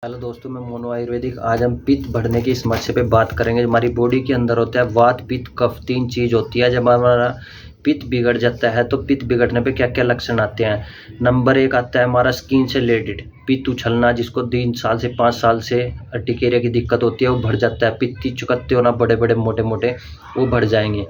Hello दोस्तों, मैं mono Ayurvedic. आज हम पित्त बढ़ने की समस्या पे बात करेंगे। हमारी बॉडी के अंदर होता है वात, पित्त, कफ, तीन चीज़ होती है। जब हमारा पित्त बिगड़ जाता है तो पित्त बिगड़ने पे क्या क्या लक्षण आते हैं। नंबर 1 आता है हमारा स्किन से रिलेटेड पित्त उछलना, जिसको 3 साल से 5 साल से अर्टिकेरिया की दिक्कत होती है, वो बढ़ जाता है। पित्ती चुकत्ते होना, बड़े बड़े मोटे मोटे, वो बढ़ जाएंगे।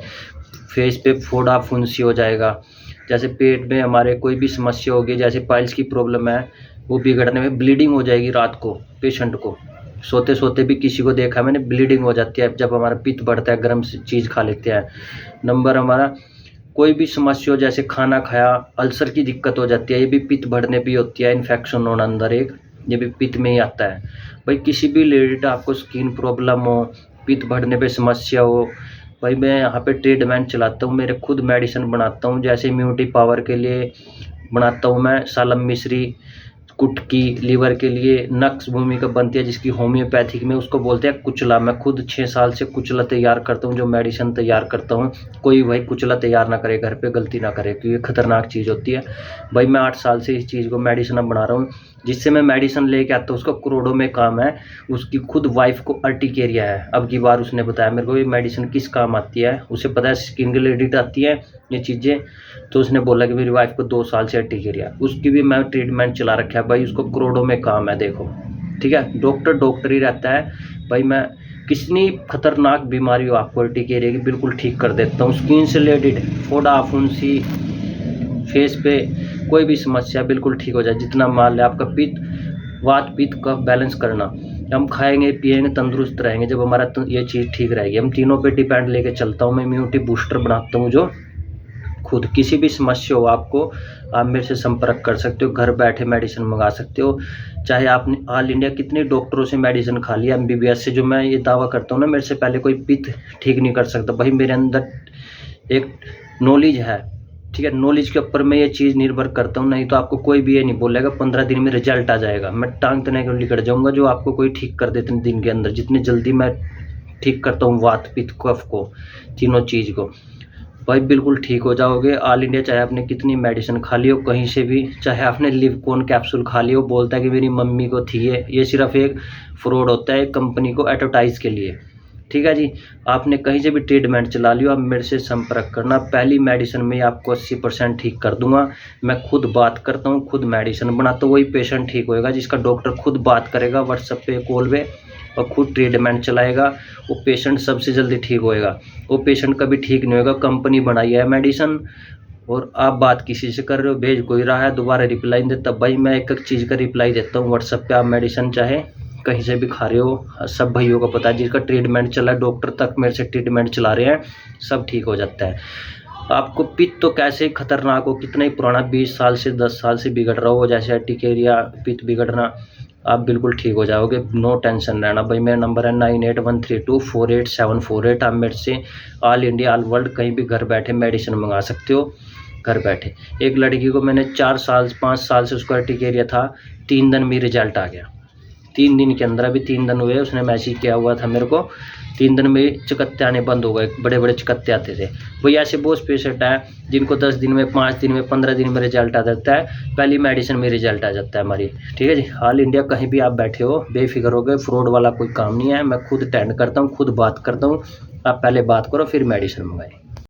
फेस पे फोड़ा फुंसी हो जाएगा। जैसे पेट में हमारे कोई भी समस्या होगी, जैसे पाइल्स की प्रॉब्लम है, वो बिगड़ने में ब्लीडिंग हो जाएगी। रात को पेशेंट को सोते सोते भी किसी को देखा मैंने, ब्लीडिंग हो जाती है जब हमारा पित्त बढ़ता है, गर्म चीज़ खा लेते हैं। नंबर हमारा कोई भी समस्या हो, जैसे खाना खाया अल्सर की दिक्कत हो जाती है, ये भी पित्त बढ़ने भी होती है। इन्फेक्शन होना अंदर एक, ये भी पित्त में ही आता है। भाई किसी भी रिलेटेड आपको स्किन प्रॉब्लम हो, पित्त बढ़ने पे समस्या हो, भाई मैं यहाँ पे ट्रीटमेंट चलाता हूँ। मेरे खुद मेडिसिन बनाता हूँ, जैसे इम्यूनिटी पावर के लिए बनाता हूँ मैं सालम मिश्री, कुटकी, लीवर के लिए नक्स भूमिका बनती है, जिसकी होम्योपैथिक में उसको बोलते हैं कुचला। मैं खुद 6 साल से कुचला तैयार करता हूँ, जो मेडिसिन तैयार करता हूँ। कोई भाई कुचला तैयार ना करे घर पे, गलती ना करे, क्योंकि खतरनाक चीज़ होती है। भाई मैं 8 साल से इस चीज़ को मेडिसिन अब बना रहा हूँ। जिससे मैं मेडिसिन लेके आता हूँ, उसका करोड़ों में काम है। उसकी खुद वाइफ को अर्टिकेरिया है। अब की बार उसने बताया मेरे को ये मेडिसिन किस काम आती है, उसे पता है स्किन के रिलेटेड आती है ये चीज़ें। तो उसने बोला कि मेरी वाइफ को 2 साल से अर्टिकेरिया, उसकी भी मैं ट्रीटमेंट चला रखा है। भाई उसको करोड़ों में काम है, देखो ठीक है। डॉक्टर ही रहता है। भाई मैं कितनी खतरनाक बीमारी हो आपको अर्टिकेरिया की, बिल्कुल ठीक कर देता हूँ। स्किन से रिलेटेड फोड़ा फुंसी, फेस पे कोई भी समस्या बिल्कुल ठीक हो जाए। जितना मान लें आपका पित्त, वात पित्त का बैलेंस करना, हम खाएंगे पिएंगे तंदुरुस्त रहेंगे जब हमारा ये चीज़ ठीक रहेगी। हम तीनों पे डिपेंड लेके चलता हूँ मैं। इम्यूनिटी बूस्टर बनाता हूँ जो खुद। किसी भी समस्या हो आपको, आप मेरे से संपर्क कर सकते हो, घर बैठे मेडिसिन मंगा सकते हो। चाहे आपने ऑल इंडिया कितने डॉक्टरों से मेडिसिन खा लिया, MBBS से, जो मैं ये दावा करता हूँ ना, मेरे से पहले कोई पित्त ठीक नहीं कर सकता। भाई मेरे अंदर एक नॉलेज है, ठीक है। नॉलेज के ऊपर मैं ये चीज़ निर्भर करता हूँ। नहीं तो आपको कोई भी ये नहीं बोलेगा 15 दिन में रिजल्ट आ जाएगा। मैं टांग तने को निकल जाऊँगा जो आपको कोई ठीक कर देते हैं दिन के अंदर। जितनी जल्दी मैं ठीक करता हूँ वात पित्त कफ को, तीनों चीज़ को, भाई बिल्कुल ठीक हो जाओगे। ऑल इंडिया चाहे आपने कितनी मेडिसिन खा ली हो कहीं से भी, चाहे आपने लिवकोन कैप्सूल खा ली हो, बोलता है कि मेरी मम्मी को थी ये सिर्फ एक फ्रॉड होता है कंपनी को एडवर्टाइज़ के लिए, ठीक है जी। आपने कहीं से भी ट्रीटमेंट चला लियो, आप मेरे से संपर्क करना। पहली मेडिसिन में आपको 80% ठीक कर दूंगा। मैं खुद बात करता हूँ, खुद मेडिसिन बनाता हूँ। वही पेशेंट ठीक होएगा जिसका डॉक्टर खुद बात करेगा व्हाट्सएप पे, कॉल पे, और खुद ट्रीटमेंट चलाएगा। वो पेशेंट सबसे जल्दी ठीक होएगा। वो पेशेंट कभी ठीक नहीं होगा। कंपनी बनाई है मेडिसिन, और आप बात किसी से कर रहे हो, भेज कोई रहा है, दोबारा रिप्लाई नहीं देता। भाई मैं एक एक चीज़ का रिप्लाई देता हूँ व्हाट्सएप पे। आप मेडिसिन चाहे कहीं से भी खा रहे हो, सब भाइयों को पता है। जिसका ट्रीटमेंट चला, डॉक्टर तक मेरे से ट्रीटमेंट चला रहे हैं, सब ठीक हो जाता है। आपको पित्त तो कैसे खतरनाक हो, कितना ही पुराना 20 साल से 10 साल से बिगड़ रहा हो, जैसे अर्टिकेरिया, पित्त बिगड़ना, आप बिल्कुल ठीक हो जाओगे। नो टेंशन रहना। भाई मेरा नंबर है 9813248748। आप मेरे से ऑल इंडिया ऑल वर्ल्ड कहीं भी घर बैठे मेडिसिन मंगा सकते हो, घर बैठे। एक लड़की को मैंने 4 साल 5 साल से उसको अर्टिकेरिया था, 3 दिन में रिजल्ट आ गया। 3 दिन के अंदर, अभी 3 दिन हुए, उसने मैसेज किया हुआ था मेरे को। 3 दिन में चकत्ते आने बंद हो गए, बड़े बड़े चकत्ते आते थे। वही ऐसे बहुत पेशेंट हैं जिनको 10 दिन में, 5 दिन में, 15 दिन में रिजल्ट आ जाता है। पहली मेडिसिन में रिजल्ट आ जाता है हमारी, ठीक है जी। ऑल इंडिया कहीं भी आप बैठे हो, बेफिक्र हो गए, फ्रॉड वाला कोई काम नहीं है। मैं खुद अटेंड करता हूँ, खुद बात करता हूँ। आप पहले बात करो फिर मेडिसिन मंगाएं।